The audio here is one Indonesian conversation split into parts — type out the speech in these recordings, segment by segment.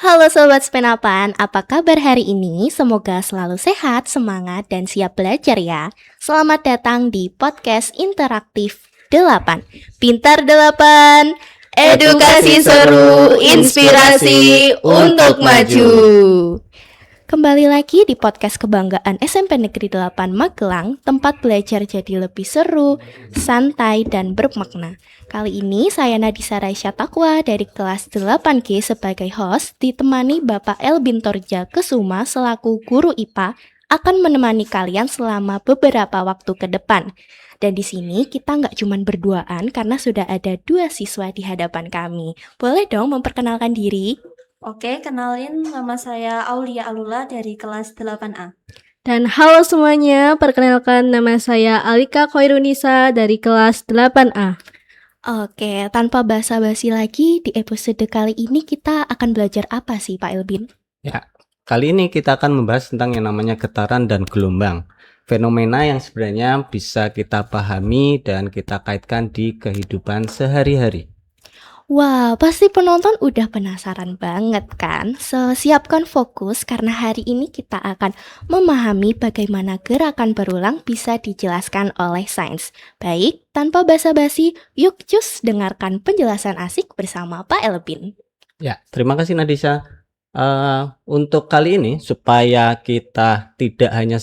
Halo Sobat Sepenapan, apa kabar hari ini? Semoga selalu sehat, semangat, dan siap belajar ya. Selamat datang di podcast interaktif 8. Pintar 8, edukasi seru, inspirasi untuk maju. Kembali lagi di podcast kebanggaan SMP Negeri 8 Magelang, tempat belajar jadi lebih seru, santai, dan bermakna. Kali ini saya Nadisa Raisya Takwa dari kelas 8G sebagai host, ditemani Bapak Elbin Torja Kesuma selaku guru IPA akan menemani kalian selama beberapa waktu ke depan. Dan di sini kita nggak cuma berduaan karena sudah ada 2 siswa di hadapan kami. Boleh dong memperkenalkan diri? Oke, kenalin, nama saya Aulia Alula dari kelas 8A. Dan halo semuanya, perkenalkan nama saya Alika Khoirunisa dari kelas 8A. Oke, tanpa basa-basi lagi, di episode kali ini kita akan belajar apa sih Pak Elbin? Ya, kali ini kita akan membahas tentang yang namanya getaran dan gelombang. Fenomena yang sebenarnya bisa kita pahami dan kita kaitkan di kehidupan sehari-hari. Wah, pasti penonton udah penasaran banget kan? So, siapkan fokus karena hari ini kita akan memahami bagaimana gerakan berulang bisa dijelaskan oleh sains. Baik, tanpa basa-basi, yuk cus dengarkan penjelasan asik bersama Pak Elbin. Ya, terima kasih Nadisa. Untuk kali ini, supaya kita tidak hanya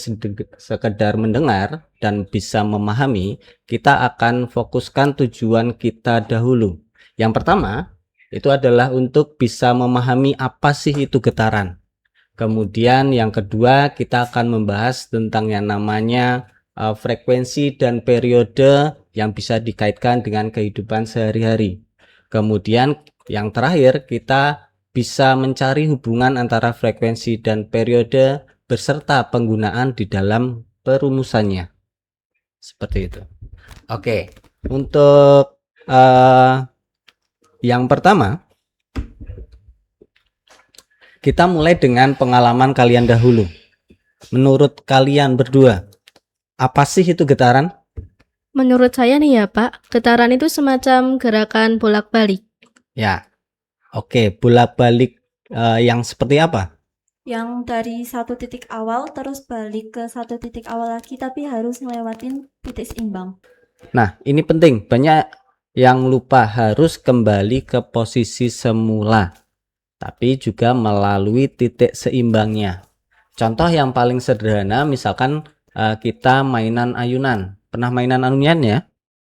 sekedar mendengar dan bisa memahami, kita akan fokuskan tujuan kita dahulu. Yang pertama, itu adalah untuk bisa memahami apa sih itu getaran. Kemudian yang kedua, kita akan membahas tentang yang namanya frekuensi dan periode yang bisa dikaitkan dengan kehidupan sehari-hari. Kemudian yang terakhir, kita bisa mencari hubungan antara frekuensi dan periode beserta penggunaan di dalam perumusannya. Seperti itu. Oke, untuk yang pertama, kita mulai dengan pengalaman kalian dahulu. Menurut kalian berdua, apa sih itu getaran? Menurut saya nih ya Pak, getaran itu semacam gerakan bolak-balik. Ya, oke, bolak-balik yang seperti apa? Yang dari satu titik awal terus balik ke satu titik awal lagi, tapi harus ngelewatin titik seimbang. Nah, ini penting. Banyak yang lupa harus kembali ke posisi semula, tapi juga melalui titik seimbangnya. Contoh yang paling sederhana, misalkan kita mainan ayunan. Pernah mainan ayunan ya?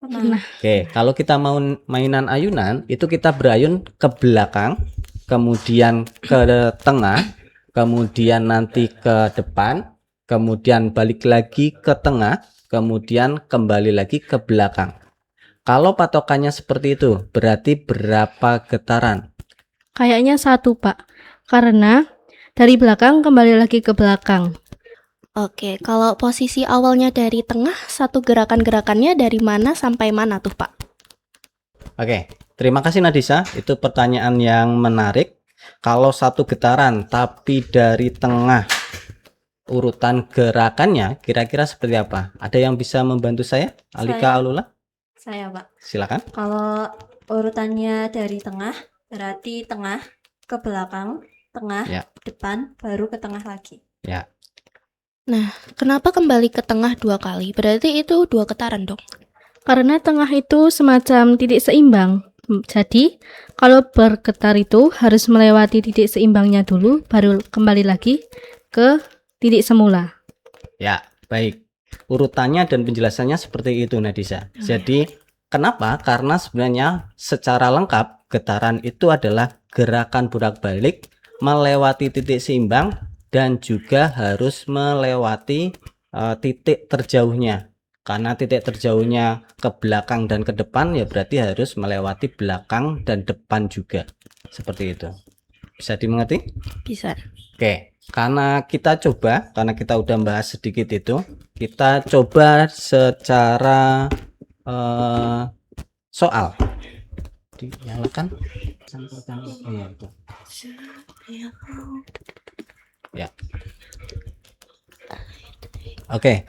Pernah. Oke, kalau kita mau mainan ayunan, itu kita berayun ke belakang, kemudian ke tengah, kemudian nanti ke depan, kemudian balik lagi ke tengah, kemudian kembali lagi ke belakang. Kalau patokannya seperti itu, berarti berapa getaran? Kayaknya 1 Pak, karena dari belakang kembali lagi ke belakang. Oke, kalau posisi awalnya dari tengah, satu gerakan-gerakannya dari mana sampai mana tuh Pak? Oke, terima kasih Nadisa. Itu pertanyaan yang menarik. Kalau satu getaran tapi dari tengah, urutan gerakannya kira-kira seperti apa? Ada yang bisa membantu saya? Alika Alula? Saya, Pak. Silakan. Kalau urutannya dari tengah, berarti tengah ke belakang, tengah, Ya. depan, baru ke tengah lagi. Ya. Nah, kenapa kembali ke tengah 2 kali? Berarti itu 2 getaran dong. Karena tengah itu semacam titik seimbang. Jadi, kalau bergetar itu harus melewati titik seimbangnya dulu, baru kembali lagi ke titik semula. Ya, baik. Urutannya dan penjelasannya seperti itu Nadisa. Jadi, kenapa? Karena sebenarnya secara lengkap getaran itu adalah gerakan bolak-balik melewati titik seimbang dan juga harus melewati titik terjauhnya. Karena titik terjauhnya ke belakang dan ke depan, ya berarti harus melewati belakang dan depan juga. Seperti itu. Bisa dimengerti? Bisa. Oke, karena kita udah bahas sedikit itu, kita coba secara soal. Dinyalakan. Ya. Oke,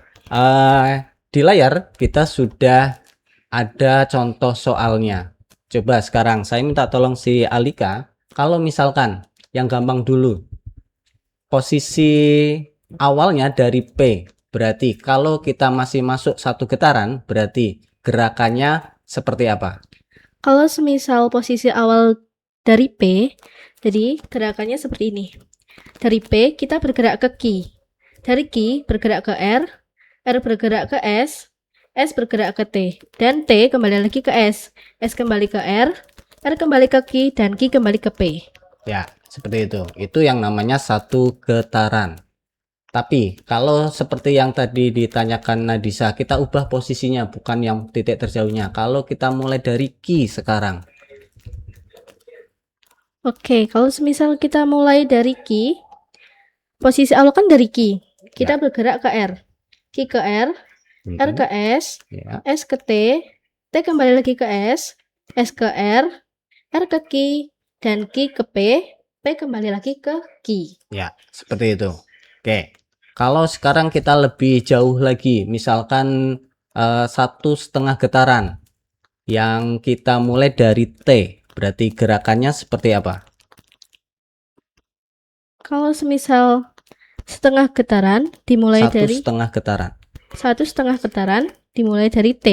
di layar kita sudah ada contoh soalnya. Coba sekarang saya minta tolong si Alika, kalau misalkan Yang gampang dulu. Posisi awalnya dari P. Berarti kalau kita masih masuk satu getaran, berarti gerakannya seperti apa? Kalau semisal posisi awal dari P, jadi gerakannya seperti ini. Dari P kita bergerak ke Q. Dari Q bergerak ke R bergerak ke S bergerak ke T, dan T kembali lagi ke S kembali ke R kembali ke Q, dan Q kembali ke P. Ya, seperti itu. Itu yang namanya satu getaran. Tapi kalau seperti yang tadi ditanyakan Nadisa, kita ubah posisinya, bukan yang titik terjauhnya. Kalau kita mulai dari Q sekarang. Oke, kalau semisal kita mulai dari Q, posisi awal kan dari Q, kita bergerak ke R. Q ke R ke S Ya. S ke T kembali lagi ke S ke R ke Q, dan Q ke P kembali lagi ke Q. Ya, seperti itu. Oke. Kalau sekarang kita lebih jauh lagi, misalkan 1,5 getaran yang kita mulai dari T, berarti gerakannya seperti apa? Kalau semisal setengah getaran dimulai dari 1,5 getaran. 1,5 getaran dimulai dari T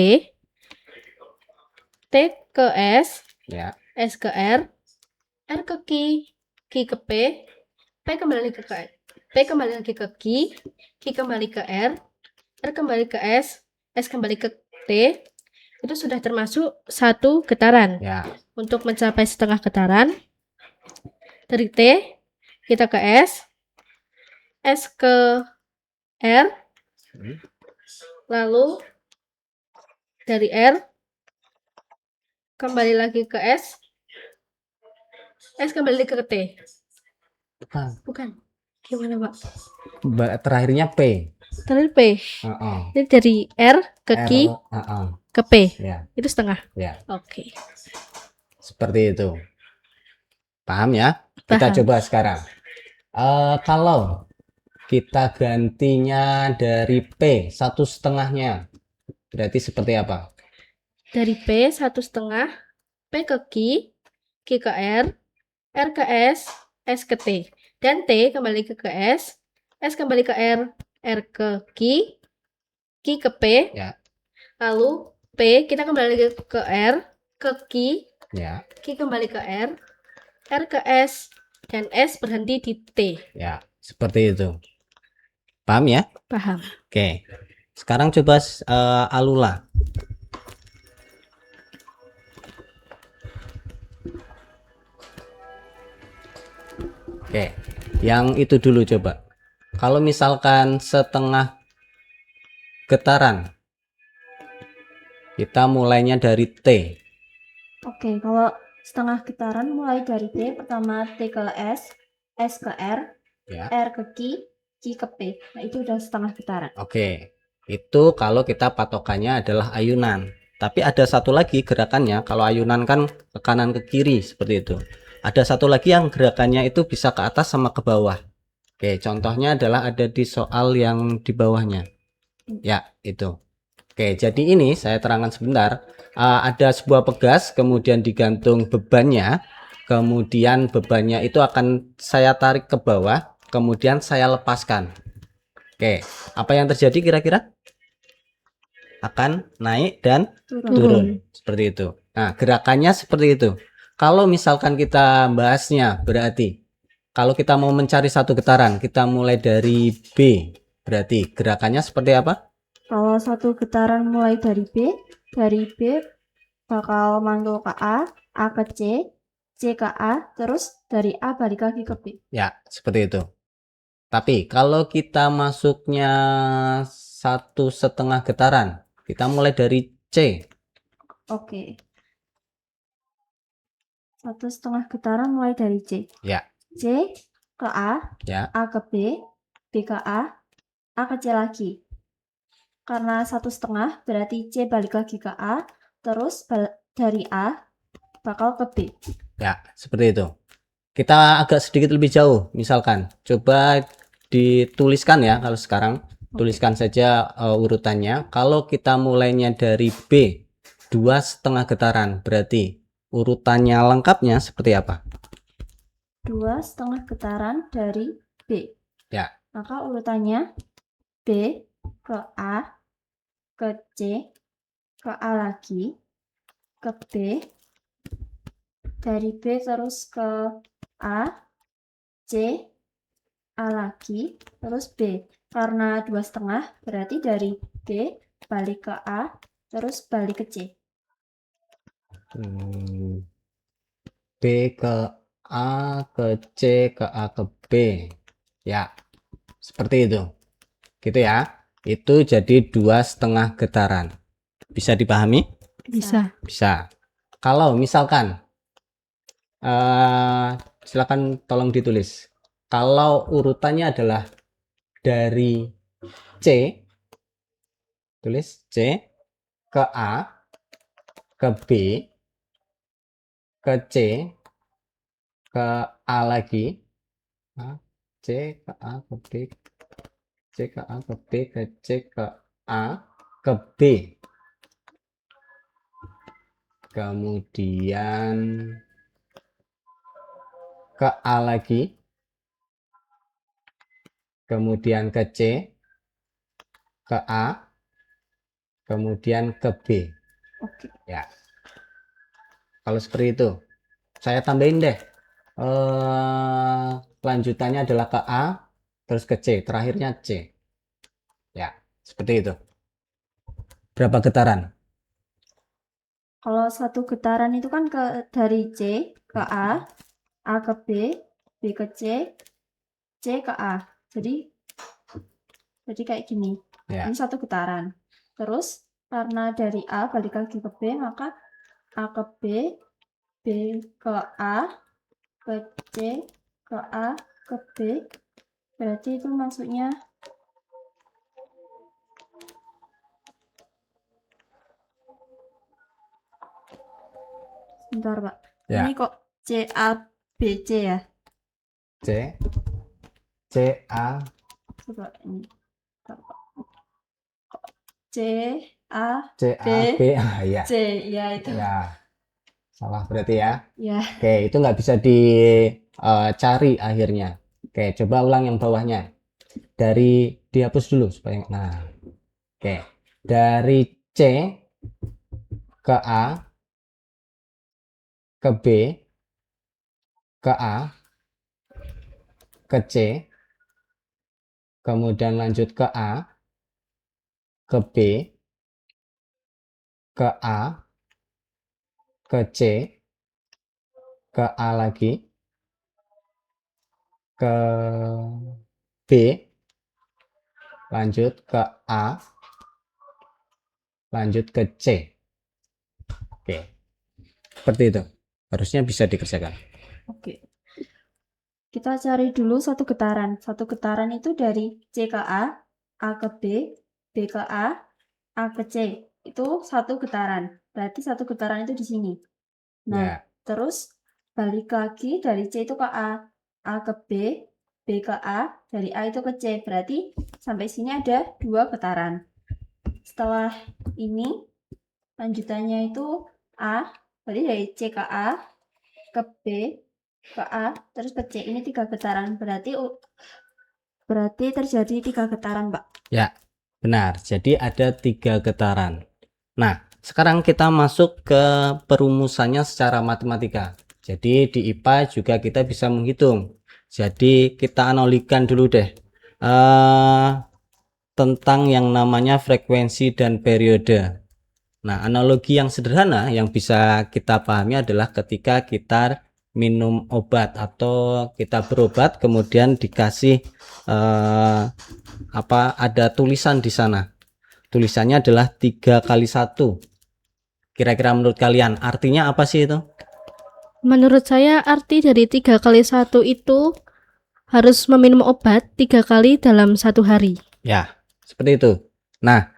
ke S Ya. S ke R ke Q ke P kembali ke P kembali lagi ke Q kembali ke R kembali ke S kembali ke T. Itu sudah termasuk satu getaran. Ya. Untuk mencapai setengah getaran, dari T kita ke S ke R, lalu dari R kembali lagi ke S kembali lagi ke T. Bukan. Gimana, Pak? Terakhirnya P. Terakhir P. Jadi dari R ke Q ke P. Ya. Itu setengah. Ya. Oke. Seperti itu. Paham ya? Kita Paham. coba sekarang. Kalau kita gantinya dari P 1,5-nya, berarti seperti apa? Dari P 1,5, P ke Q ke R ke S ke T, dan T kembali ke S kembali ke R ke Q ke P. Ya. Lalu P kita kembali lagi ke R ke Q, Ya. Q kembali ke R ke S, dan S berhenti di T. Ya, seperti itu. Paham ya? Paham. Oke. Sekarang coba Alula. Oke. Yang itu dulu coba. Kalau misalkan setengah getaran, kita mulainya dari T. Oke, kalau setengah getaran mulai dari T, pertama T ke S ke R, Ya. R ke Q ke P. Nah, itu udah setengah getaran. Oke. Itu kalau kita patokannya adalah ayunan. Tapi ada satu lagi gerakannya, kalau ayunan kan ke kanan ke kiri seperti itu. Ada satu lagi yang gerakannya itu bisa ke atas sama ke bawah. Oke, contohnya adalah ada di soal yang di bawahnya. Ya, itu. Oke, jadi ini saya terangkan sebentar. Ada sebuah pegas, kemudian digantung bebannya. Kemudian bebannya itu akan saya tarik ke bawah, kemudian saya lepaskan. Oke, apa yang terjadi kira-kira? Akan naik dan turun. Seperti itu. Nah, gerakannya seperti itu. Kalau misalkan kita bahasnya, berarti kalau kita mau mencari satu getaran, kita mulai dari B. Berarti gerakannya seperti apa? Kalau satu getaran mulai dari B bakal mantul ke A ke C ke A, terus dari A balik lagi ke B. Ya, seperti itu. Tapi kalau kita masuknya 1,5 getaran, kita mulai dari C. Oke. 1,5 getaran mulai dari C. Ya. C ke A, Ya. A ke B ke A ke C lagi. Karena 1,5 berarti C balik lagi ke A, terus dari A bakal ke B. Ya, seperti itu. Kita agak sedikit lebih jauh, misalkan. Coba dituliskan ya, kalau sekarang. Tuliskan saja urutannya. Kalau kita mulainya dari B, 2,5 getaran, berarti urutannya lengkapnya seperti apa? 2 setengah getaran dari B. Ya. Maka urutannya B ke A, ke C, ke A lagi, ke B, dari B terus ke A, C, A lagi, terus B. Karena 2 setengah, berarti dari B balik ke A, terus balik ke C. B ke A, ke C, ke A, ke B. Ya, seperti itu. Gitu ya. Itu jadi 2 setengah getaran. Bisa dipahami? Bisa. Bisa. Kalau misalkan, silakan tolong ditulis. Kalau urutannya adalah dari C, tulis C, ke A, ke B, ke C, ke A lagi, C, ke A, ke B, C, ke A, ke B, ke C, ke A, ke B. Kemudian ke A lagi, kemudian ke C, ke A, kemudian ke B. Oke. Ya, kalau seperti itu, saya tambahin deh. Lanjutannya adalah ke A, terus ke C, terakhirnya C. Ya, seperti itu. Berapa getaran? Kalau satu getaran itu kan dari C ke A ke B ke C, C ke A. Jadi kayak gini. Ya. Ini satu getaran. Terus karena dari A balik lagi ke B, maka A ke B, B ke A, ke C, ke A, ke B. Berarti itu maksudnya sebentar, Pak. Ya. Ini kok C A B C ya? C, C, A, Coba ini. Bentar, Pak. C A C, A, B, ya. C, ya itu. Ya, salah berarti ya. Ya. Oke, itu nggak bisa dicari akhirnya. Oke, coba ulang yang bawahnya. Dari dihapus dulu supaya. Nah, oke. Dari C ke A, ke B, ke A, ke C, kemudian lanjut ke A, ke B, ke A, ke C, ke A lagi, ke B, lanjut ke A, lanjut ke C. Oke, seperti itu. Harusnya bisa dikerjakan. Oke. Kita cari dulu satu getaran. Satu getaran itu dari C ke A ke B ke A ke C. Itu satu getaran. Berarti satu getaran itu di sini. Nah, Ya. terus balik lagi dari C itu ke A ke B ke A, dari A itu ke C. Berarti sampai sini ada 2 getaran. Setelah ini, lanjutannya itu A, berarti dari C ke A, ke B, ke A, terus ke C. Ini 3 getaran. Berarti terjadi 3 getaran, Pak. Ya, benar. Jadi ada 3 getaran. Nah, sekarang kita masuk ke perumusannya secara matematika. Jadi di IPA juga kita bisa menghitung. Jadi kita analogikan dulu deh tentang yang namanya frekuensi dan periode. Nah, analogi yang sederhana yang bisa kita pahami adalah ketika kita minum obat atau kita berobat kemudian dikasih ada tulisan di sana. Tulisannya adalah 3 kali 1. Kira-kira menurut kalian artinya apa sih itu? Menurut saya arti dari 3 kali 1 itu harus meminum obat 3 kali dalam 1 hari. Ya, seperti itu. Nah,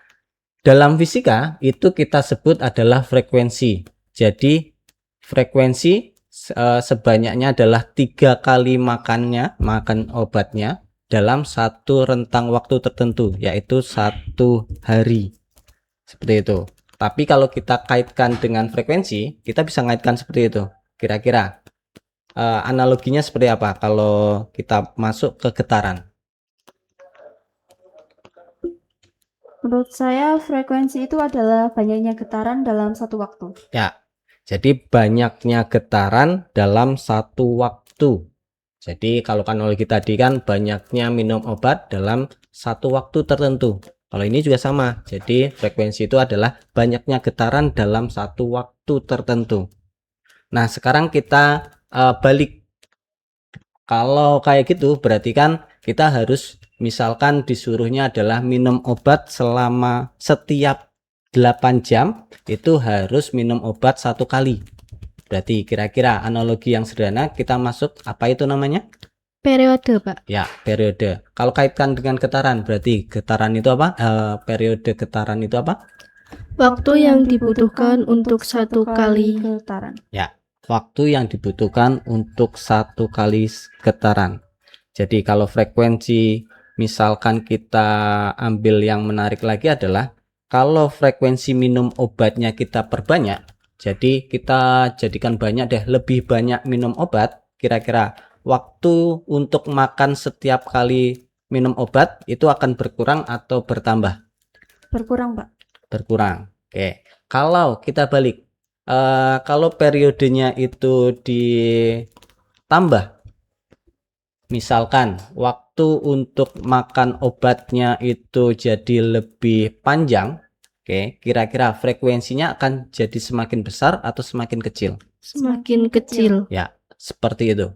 dalam fisika itu kita sebut adalah frekuensi. Jadi frekuensi sebanyaknya adalah 3 kali makan obatnya dalam satu rentang waktu tertentu, yaitu 1 hari. Seperti itu. Tapi kalau kita kaitkan dengan frekuensi, kita bisa ngaitkan seperti itu. Kira-kira analoginya seperti apa kalau kita masuk ke getaran? Menurut saya frekuensi itu adalah banyaknya getaran dalam satu waktu. Ya, jadi banyaknya getaran dalam satu waktu. Jadi kalau analogi tadi kan banyaknya minum obat dalam satu waktu tertentu. Kalau ini juga sama. Jadi frekuensi itu adalah banyaknya getaran dalam satu waktu tertentu. Nah, sekarang kita balik. Kalau kayak gitu berarti kan kita harus misalkan disuruhnya adalah minum obat selama setiap 8 jam itu harus minum obat 1 kali. Berarti kira-kira analogi yang sederhana kita masuk apa itu namanya? Periode, Pak. Ya, periode. Kalau kaitkan dengan getaran berarti getaran itu apa? Periode getaran itu apa? Waktu yang dibutuhkan untuk satu kali. getaran. Ya, waktu yang dibutuhkan untuk 1 kali getaran. Jadi kalau frekuensi misalkan kita ambil yang menarik lagi adalah kalau frekuensi minum obatnya kita perbanyak, jadi kita jadikan banyak deh, lebih banyak minum obat, kira-kira waktu untuk makan setiap kali minum obat itu akan berkurang atau bertambah? Berkurang, Pak. Berkurang. Oke. Kalau kita balik, kalau periodenya itu ditambah, misalkan waktu untuk makan obatnya itu jadi lebih panjang, oke, kira-kira frekuensinya akan jadi semakin besar atau semakin kecil? Semakin kecil. Ya, seperti itu.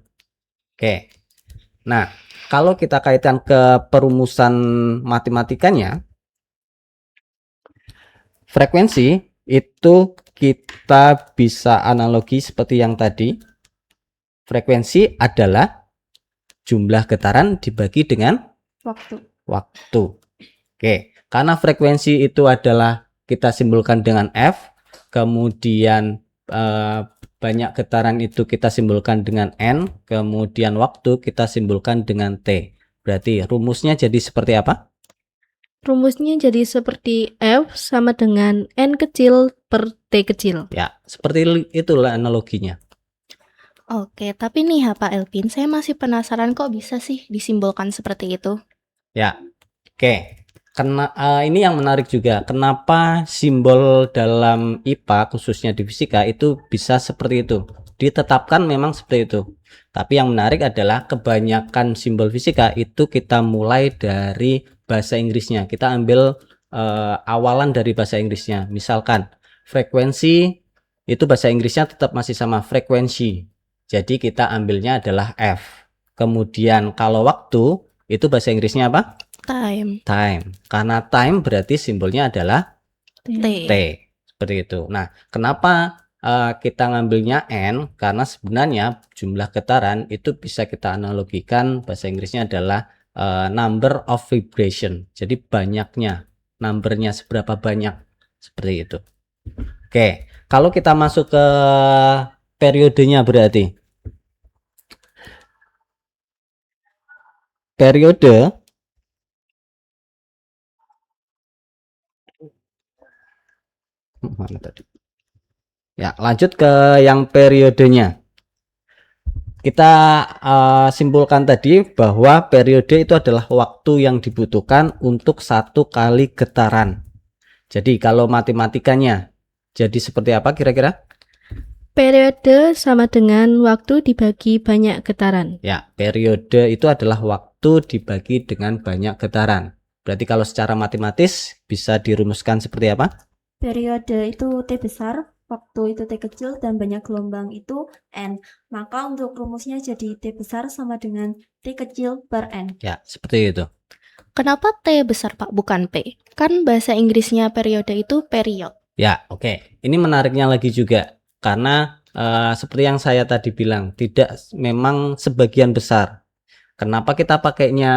Oke. Nah, kalau kita kaitkan ke perumusan matematikanya, frekuensi itu kita bisa analogi seperti yang tadi. Frekuensi adalah jumlah getaran dibagi dengan waktu. Oke, karena frekuensi itu adalah kita simbolkan dengan F, kemudian banyak getaran itu kita simbolkan dengan N, kemudian waktu kita simbolkan dengan T. Berarti rumusnya jadi seperti apa? Rumusnya jadi seperti F sama dengan N kecil per T kecil. Ya, seperti itulah analoginya. Oke, tapi nih ya Pak Elvin, saya masih penasaran kok bisa sih disimbolkan seperti itu? Ya, oke. Ini yang menarik juga. Kenapa simbol dalam IPA khususnya di fisika itu bisa seperti itu? Ditetapkan memang seperti itu. Tapi yang menarik adalah kebanyakan simbol fisika itu kita mulai dari bahasa Inggrisnya. Kita ambil awalan dari bahasa Inggrisnya. Misalkan frekuensi itu bahasa Inggrisnya tetap masih sama, frekuensi. Jadi kita ambilnya adalah F. Kemudian kalau waktu itu bahasa Inggrisnya apa? Time. Karena time berarti simbolnya adalah T. Seperti itu. Nah, kenapa kita ngambilnya N? Karena sebenarnya jumlah getaran itu bisa kita analogikan bahasa Inggrisnya adalah number of vibration. Jadi banyaknya, numbernya seberapa banyak, seperti itu. Oke, kalau kita masuk ke periodenya berarti. Periode mana tadi? Ya, lanjut ke yang periodenya. Kita simpulkan tadi bahwa periode itu adalah waktu yang dibutuhkan untuk 1 kali getaran. Jadi kalau matematikanya jadi seperti apa kira-kira? Periode sama dengan waktu dibagi banyak getaran. Ya, periode itu adalah waktu dibagi dengan banyak getaran. Berarti kalau secara matematis bisa dirumuskan seperti apa? Periode itu T besar, waktu itu T kecil, dan banyak gelombang itu N. Maka untuk rumusnya jadi T besar sama dengan T kecil per N. Ya, seperti itu. Kenapa T besar Pak, bukan P? Kan bahasa Inggrisnya periode itu period. Ya, oke. Ini menariknya lagi juga. Karena seperti yang saya tadi bilang, tidak memang sebagian besar. Kenapa kita pakainya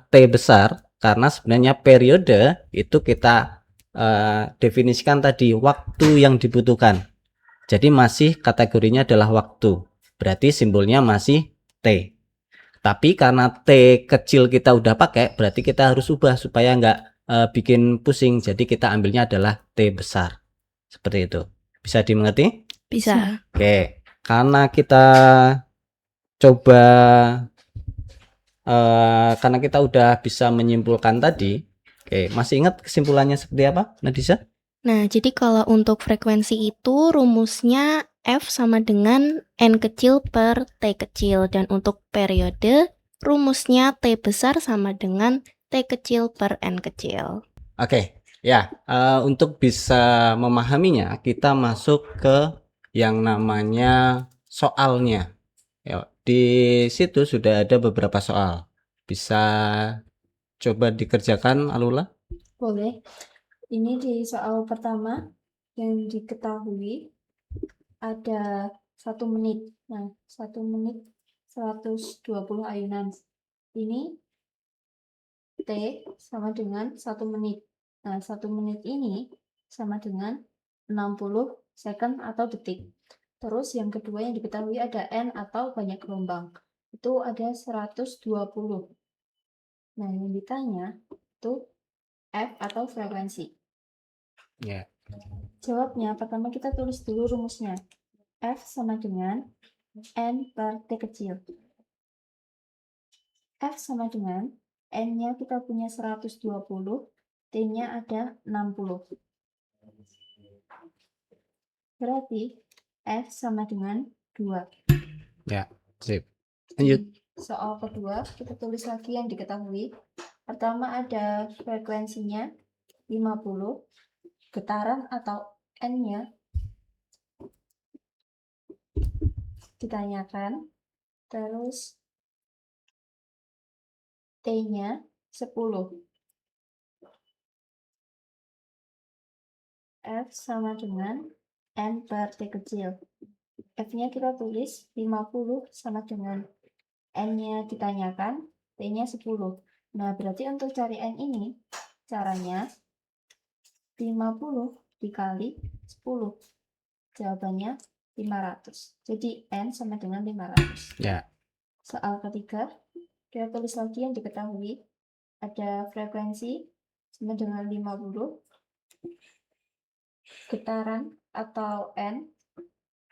T besar? Karena sebenarnya periode itu kita definisikan tadi waktu yang dibutuhkan. Jadi masih kategorinya adalah waktu. Berarti simbolnya masih T. Tapi karena T kecil kita udah pakai, berarti kita harus ubah supaya nggak bikin pusing. Jadi kita ambilnya adalah T besar. Seperti itu. Bisa dimengerti? Bisa. Oke. Karena kita coba karena kita udah bisa menyimpulkan tadi. Oke, masih ingat kesimpulannya seperti apa, Nadisa? Nah, jadi kalau untuk frekuensi itu rumusnya F sama dengan N kecil per T kecil. Dan untuk periode, rumusnya T besar sama dengan T kecil per N kecil. Oke, ya, untuk bisa memahaminya, kita masuk ke yang namanya soalnya. Ya, di situ sudah ada beberapa soal. Bisa coba dikerjakan, Alula? Boleh. Ini di soal pertama yang diketahui ada 1 menit. Nah, 1 menit 120 ayunan. Ini T sama dengan 1 menit. Nah, 1 menit ini sama dengan 60 second atau detik. Terus yang kedua yang diketahui ada N atau banyak gelombang. Itu ada 120. Nah, yang ditanya itu F atau frekuensi. Ya. Jawabnya, pertama kita tulis dulu rumusnya. F sama dengan N per T kecil. F sama dengan N-nya kita punya 120, T-nya ada 60. Berarti F sama dengan 2. Ya, sip. Lanjut. Soal kedua, kita tulis lagi yang diketahui. Pertama ada frekuensinya 50, getaran atau N-nya ditanyakan, terus T-nya 10. F sama dengan N per T kecil. F-nya kita tulis 50 sama dengan N-nya ditanyakan, T-nya 10. Nah, berarti untuk cari N ini, caranya 50 dikali 10. Jawabannya 500. Jadi N sama dengan 500. Ya. Soal ketiga, kita tulis lagi yang diketahui. Ada frekuensi sama dengan 50. Getaran atau N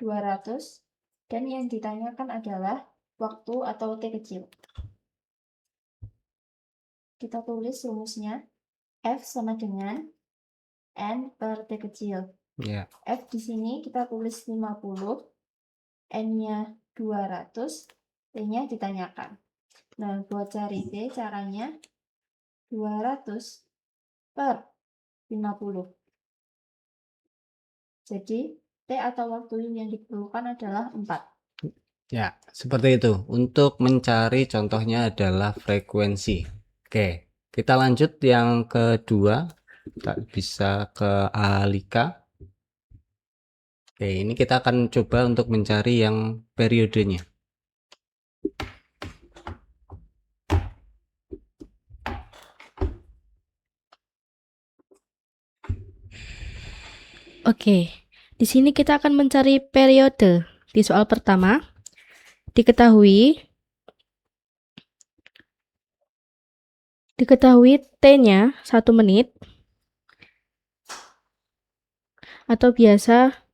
200. Dan yang ditanyakan adalah waktu atau T kecil. Kita tulis rumusnya. F sama dengan N per T kecil. Ya. F di sini kita tulis 50, N-nya 200, T-nya ditanyakan. Nah, buat cari T caranya 200 per 50. Jadi, T atau waktu yang diperlukan adalah 4. Ya, seperti itu. Untuk mencari contohnya adalah frekuensi. Oke, kita lanjut yang kedua. Kita bisa ke Alika. Oke, ini kita akan coba untuk mencari yang periodenya. Oke, di sini kita akan mencari periode. Di soal pertama, diketahui T-nya 1 menit atau biasa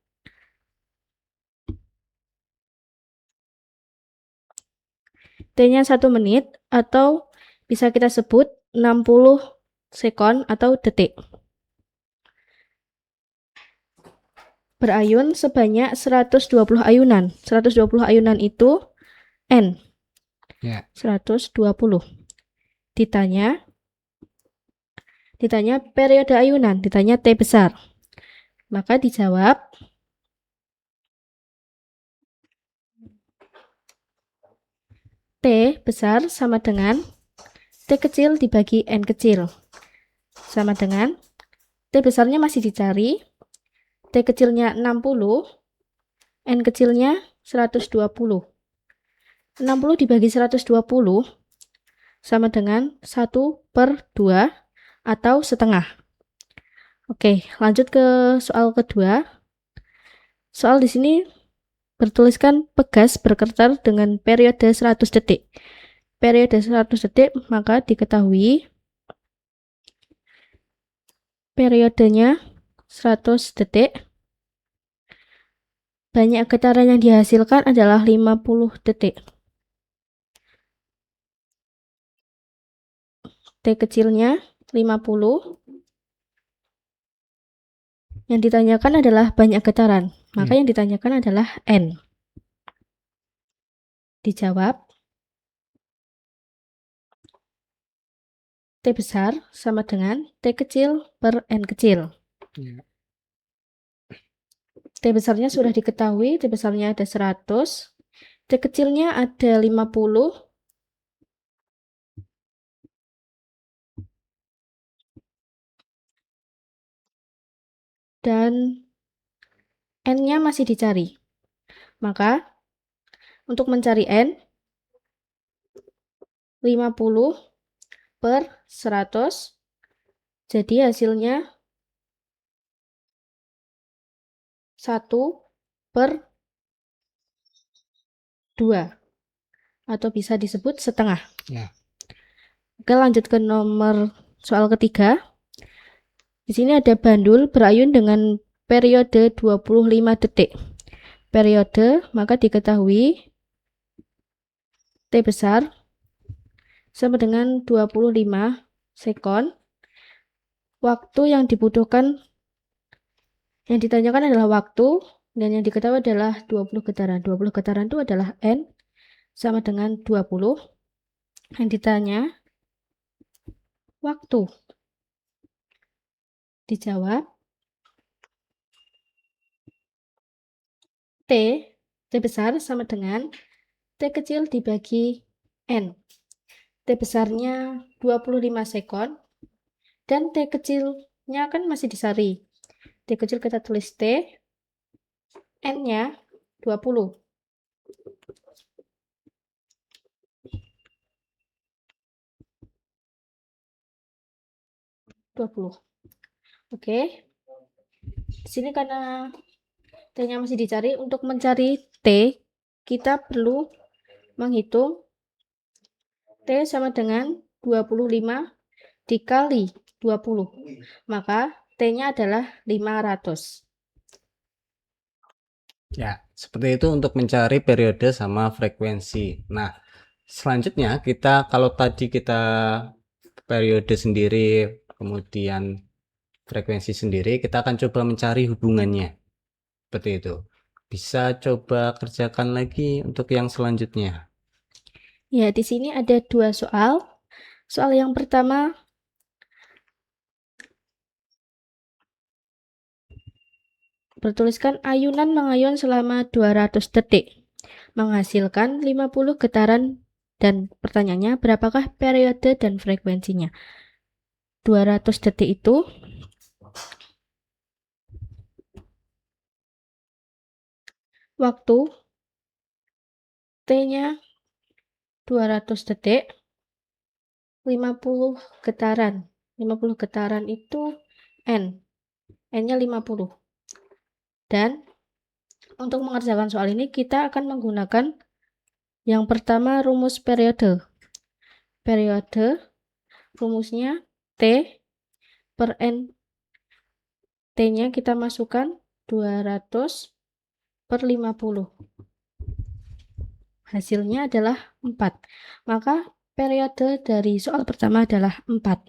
T-nya 1 menit atau bisa kita sebut 60 sekon atau detik. Berayun sebanyak 120 ayunan. 120 ayunan itu N. Ya. 120. Ditanya periode ayunan, ditanya T besar. Maka dijawab T besar sama dengan T kecil dibagi N kecil. Sama dengan T besarnya masih dicari, T kecilnya 60, N kecilnya 120. 60 dibagi 120 sama dengan 1/2 atau setengah. Oke, lanjut ke soal kedua. Soal di sini bertuliskan pegas bergetar dengan periode 100 detik. Periode 100 detik, maka diketahui periodenya 100 detik. Banyak getaran yang dihasilkan adalah 50 detik. T kecilnya 50. Yang ditanyakan adalah banyak getaran, maka yang ditanyakan adalah N. Dijawab, T besar sama dengan T kecil per N kecil. T besarnya sudah diketahui, T besarnya ada 100, T kecilnya ada 50, dan N-nya masih dicari. Maka untuk mencari N, 50 per 100, jadi hasilnya 1 per 2, atau bisa disebut setengah. Ya. Oke, lanjut ke nomor soal ketiga. Di sini ada bandul berayun dengan periode 25 detik. Periode, maka diketahui T besar sama dengan 25 sekon. Waktu yang dibutuhkan, yang ditanyakan adalah waktu, dan yang diketahui adalah 20 getaran. 20 getaran itu adalah N sama dengan 20. Yang ditanya waktu. Dijawab, T besar sama dengan T kecil dibagi N. T besarnya 25 sekon, dan T kecilnya kan masih disari. T kecil kita tulis T, N-nya 20. Oke. Di sini karena T-nya masih dicari, untuk mencari T, kita perlu menghitung T sama dengan 25 dikali 20. Maka T-nya adalah 500. Ya, seperti itu untuk mencari periode sama frekuensi. Nah, selanjutnya kalau tadi kita periode sendiri, kemudian frekuensi sendiri, kita akan coba mencari hubungannya. Seperti itu. Bisa coba kerjakan lagi untuk yang selanjutnya. Ya, di sini ada 2 soal. Soal yang pertama, bertuliskan ayunan mengayun selama 200 detik, menghasilkan 50 getaran, dan pertanyaannya berapakah periode dan frekuensinya. 200 detik itu waktu T-nya 200 detik, 50 getaran. 50 getaran itu N. N-nya 50. Dan untuk mengerjakan soal ini kita akan menggunakan yang pertama rumus periode. Periode rumusnya T per N. T-nya kita masukkan 200 per 50. Hasilnya adalah 4. Maka periode dari soal pertama adalah 4.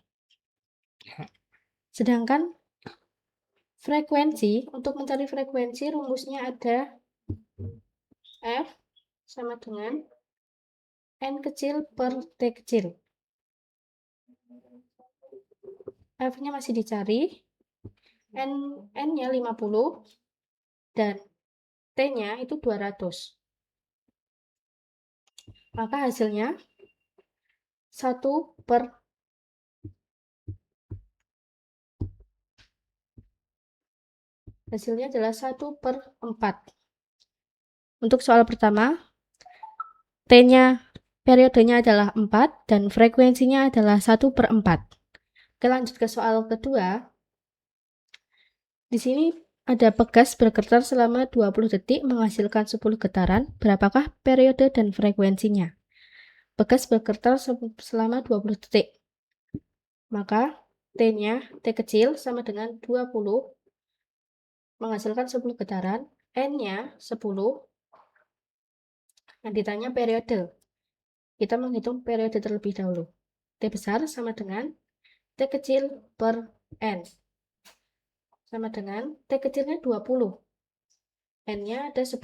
Sedangkan frekuensi, untuk mencari frekuensi rumusnya ada F sama dengan N kecil per T kecil. F-nya masih dicari, N-nya 50, dan T-nya itu 200. Maka hasilnya 1 per hasilnya adalah 1 per 4. Untuk soal pertama, T-nya periodenya adalah 4 dan frekuensinya adalah 1 per 4. Oke, lanjut ke soal kedua. Di sini ada pegas bergetar selama 20 detik menghasilkan 10 getaran. Berapakah periode dan frekuensinya? Pegas bergetar selama 20 detik. Maka T-nya, T kecil sama dengan 20 menghasilkan 10 getaran. N-nya 10. Yang ditanya periode. Kita menghitung periode terlebih dahulu. T besar sama dengan T kecil per N. Sama dengan T kecilnya 20. N-nya ada 10.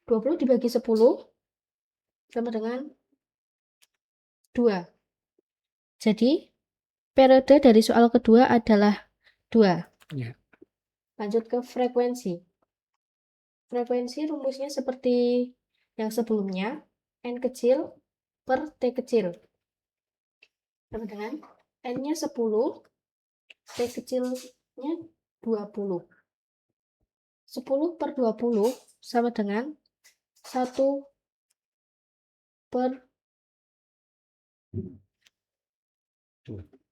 20 dibagi 10 sama dengan 2. Jadi, periode dari soal kedua adalah 2. Ya. Lanjut ke frekuensi. Frekuensi rumusnya seperti yang sebelumnya, N kecil per T kecil. Sama dengan N-nya 10, T kecilnya 20. 10 per 20 sama dengan 1 per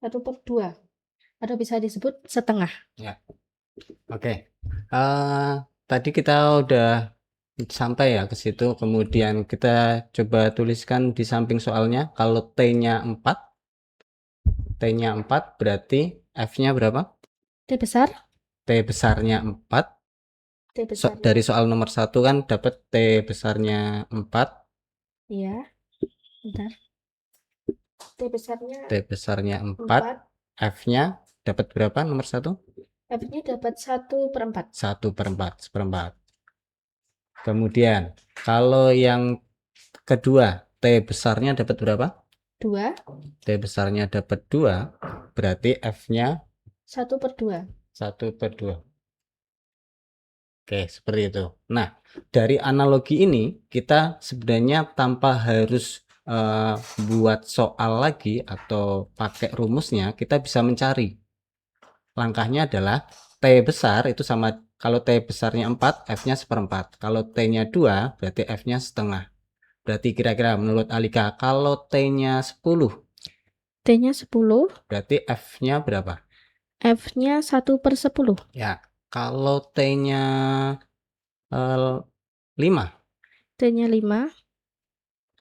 2. Atau bisa disebut setengah. Oke. Tadi kita udah sampai ya ke situ, kemudian kita coba tuliskan di samping soalnya, kalau T-nya 4 berarti F-nya berapa? T besar, T besarnya 4. T besarnya, Dari soal nomor 1 kan dapat T besarnya 4, ya, bentar. T besarnya T besarnya 4, 4, F-nya dapat berapa nomor 1? F-nya dapat 1/4. 1/4, seperempat. Kemudian, kalau yang kedua, T besarnya dapat berapa? 2, T besarnya dapat 2, berarti F-nya 1/2. 1/2. Oke, seperti itu. Nah, dari analogi ini, kita sebenarnya tanpa harus buat soal lagi atau pakai rumusnya, kita bisa mencari. Langkahnya adalah T besar itu sama, kalau T besarnya 4, F-nya 1/4. Kalau T-nya 2, berarti F-nya setengah. Berarti kira-kira menurut Alika, kalau T-nya 10, T-nya 10, berarti F-nya berapa? F-nya 1/10. Ya, kalau T-nya 5, T-nya 5,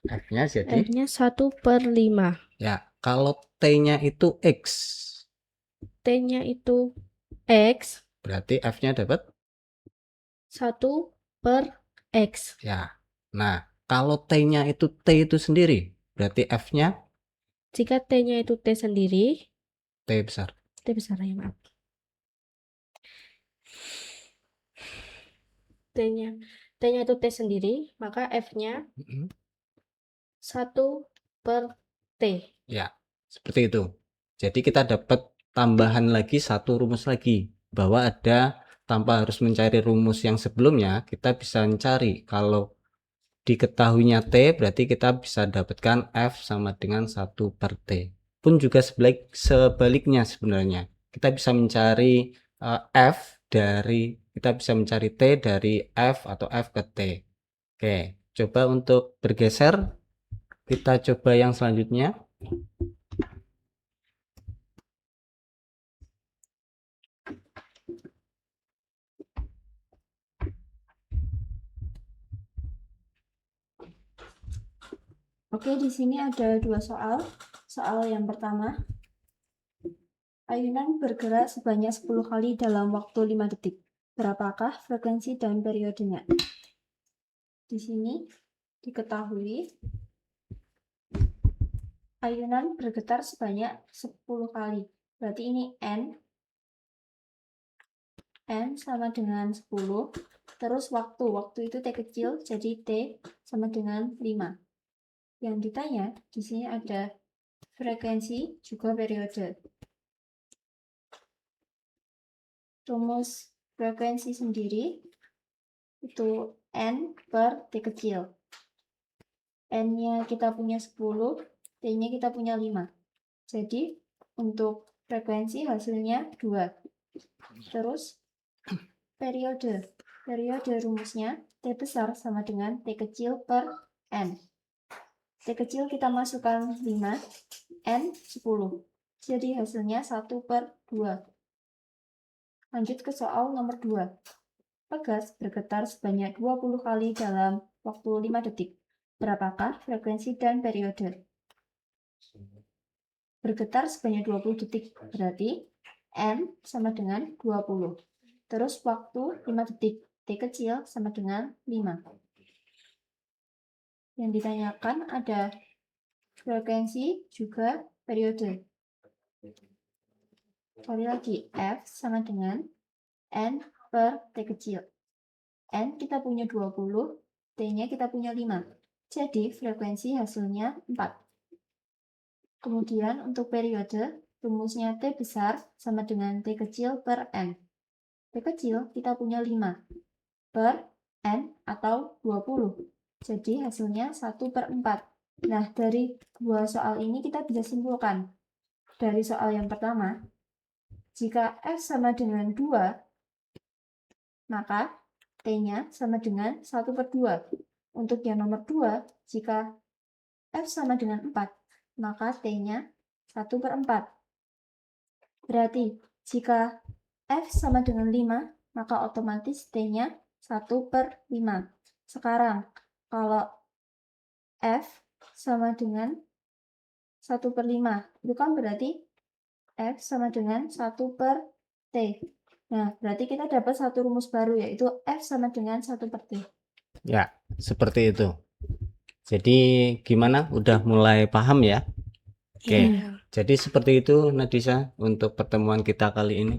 F-nya jadi? F-nya 1/5. Ya, kalau T-nya itu X, T-nya itu X, berarti F-nya dapat? 1/X. Ya. Nah, kalau T-nya itu T itu sendiri, berarti F-nya Jika T-nya itu T sendiri, T besar. T besar ya, maaf. T-nya itu T sendiri, maka F-nya Mm-mm. 1/T. Ya, seperti itu. Jadi kita dapat tambahan lagi satu rumus lagi, bahwa ada, tanpa harus mencari rumus yang sebelumnya, kita bisa mencari kalau diketahuinya T, berarti kita bisa dapatkan F sama dengan 1/T. Pun juga sebaliknya sebenarnya. Kita bisa mencari kita bisa mencari T dari F atau F ke T. Oke, coba untuk bergeser, kita coba yang selanjutnya. Oke, di sini ada dua soal. Soal yang pertama, ayunan bergerak sebanyak 10 kali dalam waktu 5 detik. Berapakah frekuensi dan periodenya? Di sini diketahui ayunan bergetar sebanyak 10 kali. Berarti ini N sama dengan 10. Terus waktu itu T kecil, jadi T sama dengan 5. Yang ditanya di sini ada frekuensi juga periode. Rumus frekuensi sendiri itu N per T kecil. N-nya kita punya 10, T-nya kita punya 5. Jadi untuk frekuensi hasilnya 2. Terus periode rumusnya T besar sama dengan T kecil per N. T kecil kita masukkan 5, N 10. Jadi hasilnya 1/2. Lanjut ke soal nomor 2. Pegas bergetar sebanyak 20 kali dalam waktu 5 detik. Berapakah frekuensi dan periode? Bergetar sebanyak 20 detik, berarti N sama dengan 20. Terus waktu 5 detik, T kecil sama dengan 5. Yang ditanyakan ada frekuensi juga periode. Sekali lagi, F sama dengan N per T kecil. N kita punya 20, T-nya kita punya 5. Jadi frekuensi hasilnya 4. Kemudian untuk periode, rumusnya T besar sama dengan T kecil per N. T kecil kita punya 5 per N atau 20. Jadi hasilnya 1 per 4. Nah, dari dua soal ini kita bisa simpulkan. Dari soal yang pertama, jika F sama dengan 2, maka T-nya sama dengan 1 per 2. Untuk yang nomor 2, jika F sama dengan 4, maka T-nya 1 per 4. Berarti, jika F sama dengan 5, maka otomatis T-nya 1 per 5. Sekarang, kalau F sama dengan 1 per 5, itu kan berarti F sama dengan 1 per T. Nah, berarti kita dapat satu rumus baru, yaitu F sama dengan 1 per T. Ya, seperti itu. Jadi gimana? Udah mulai paham ya? Oke. Iya. Jadi seperti itu Nadisa untuk pertemuan kita kali ini.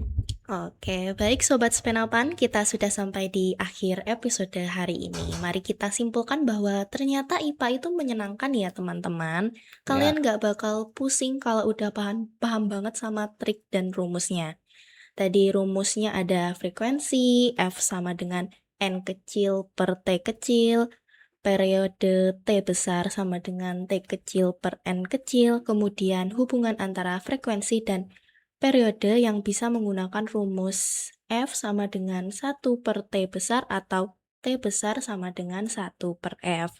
Oke, baik Sobat Spenapan, kita sudah sampai di akhir episode hari ini. Mari kita simpulkan bahwa ternyata IPA itu menyenangkan ya teman-teman. Kalian nggak bakal pusing kalau udah paham banget sama trik dan rumusnya. Tadi rumusnya ada frekuensi, F sama dengan N kecil per T kecil, periode T besar sama dengan T kecil per N kecil, kemudian hubungan antara frekuensi dan periode yang bisa menggunakan rumus F sama dengan 1 per T besar atau T besar sama dengan 1 per F.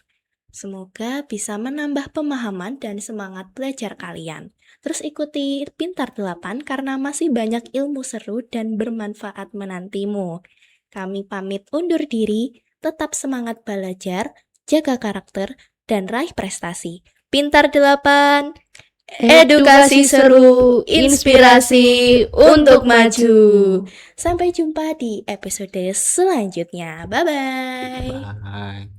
Semoga bisa menambah pemahaman dan semangat belajar kalian. Terus ikuti Pintar 8 karena masih banyak ilmu seru dan bermanfaat menantimu. Kami pamit undur diri, tetap semangat belajar, jaga karakter, dan raih prestasi. Pintar 8, edukasi seru, inspirasi untuk maju. Sampai jumpa di episode selanjutnya. Bye-bye. Bye.